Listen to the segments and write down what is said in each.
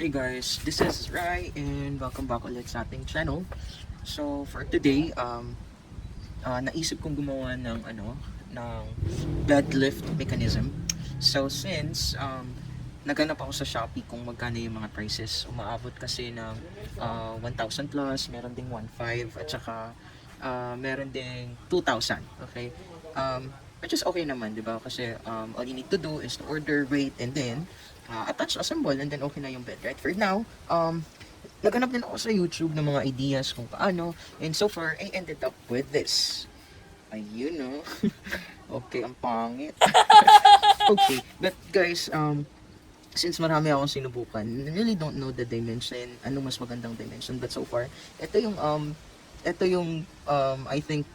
Hey guys, this is Rai and welcome back ulit sa ating channel. So for today, naisip kong gumawa ng bedlift mechanism. So since naghanap ako sa Shopee kung magkano yung mga prices, umaabot kasi ng 1,000 plus, meron ding 1,500 at saka meron ding 2,000. Okay, which is okay naman, di ba? Kasi all you need to do is to order, wait, and then attach, assemble, and then okay na yung bed, right? For now, naghanap din ako sa YouTube ng mga ideas kung paano, and so far, I ended up with this. Ayun, no? Okay, ang pangit. Okay, but guys, since marami akong sinubukan, I really don't know the dimension, ano mas magandang dimension, but so far, ito yung I think,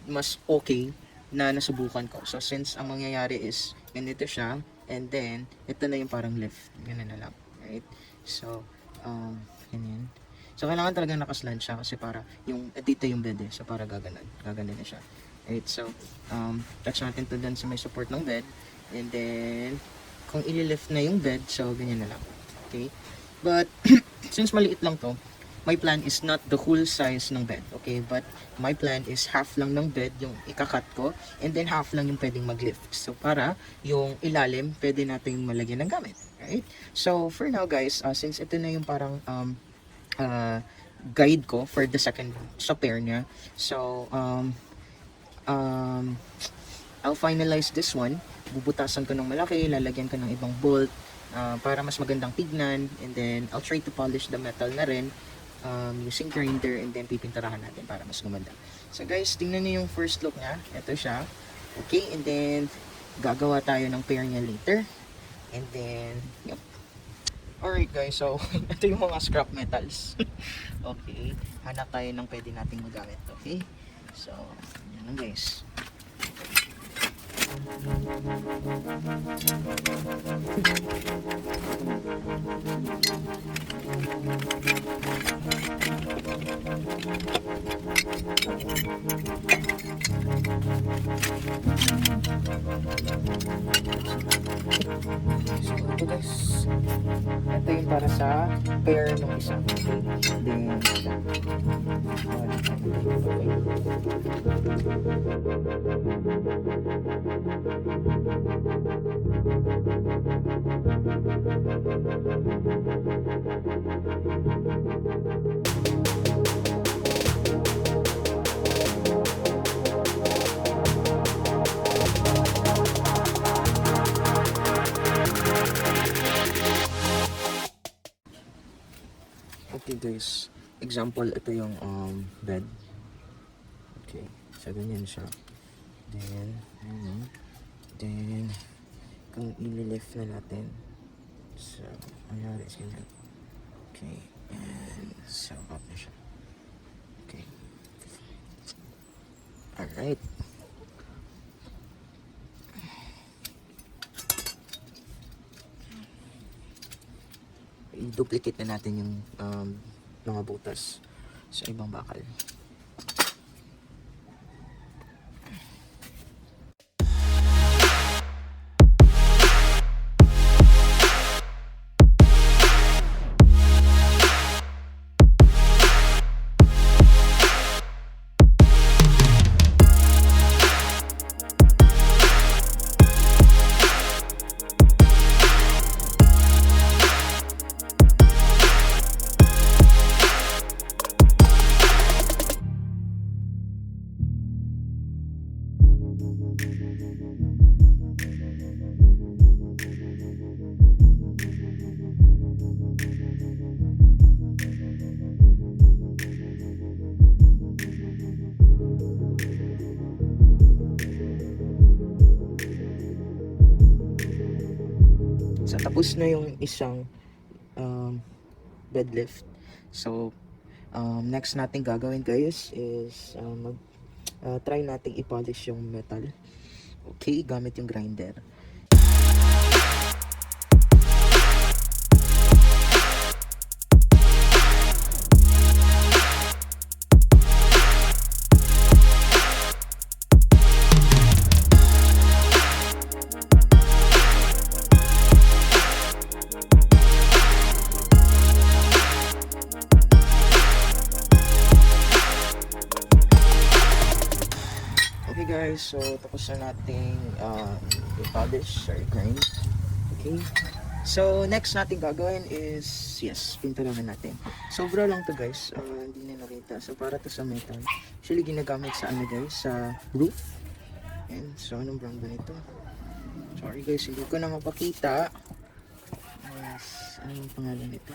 mas okay na nasubukan ko. So, since ang mangyayari is, ganito siya, and then, ito na yung parang lift. Ganun na lang. Right? So, ganyan. So, kailangan talaga nakaslant siya kasi para, dito yung bed eh. So, para gaganon. Gaganon na siya. Right? So, touch natin to dun sa may support ng bed. And then, kung ililift na yung bed, so, ganyan na lang. Okay? But, since maliit lang to, my plan is not the whole size ng bed, okay? But my plan is half lang ng bed yung ikakat ko, and then half lang yung pwedeng maglift. So para yung ilalim, pwede natin malagyan ng gamit, right? So for now guys, since ito na yung parang guide ko for the second sa pair niya, so I'll finalize this one. Bubutasan ko ng malaki, lalagyan ko ng ibang bolt para mas magandang tignan, and then I'll try to polish the metal na rin using grinder, and then pipinturahan natin para mas gumanda. So guys, tingnan niyo yung first look niya. Ito siya. Okay, and then gagawa tayo ng pair niya later. And then, yep. Alright guys, so ito yung mga scrap metals. Okay, hanap tayo ng pwede nating magamit. Okay, so yan lang guys. So ito guys, ito yung para sa pair ng isa. Then okay guys, example, ito yung bed. Okay, so ganyan siya. Then kung ililift na natin, so mayroon is ganyan. Okay, and so up na siya. Okay, alright. I-duplicate na natin yung mga butas sa ibang bakal. So, tapos na yung isang bedlift. So, next natin gagawin guys is try nating i-polish yung metal. Okay, gamit yung grinder. guys, so tapos na nating i-polish or grind. Okay. So next natin gagawin is, yes, pinturahan natin. Sobra lang to guys, hindi na nakita. So para to sa metal. Actually ginagamit sa ano guys, sa roof. And so anong brand ba nito? Sorry guys, hindi ko na mapakita. Yes, anong pangalan nito?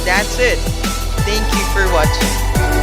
That's it. Thank you for watching.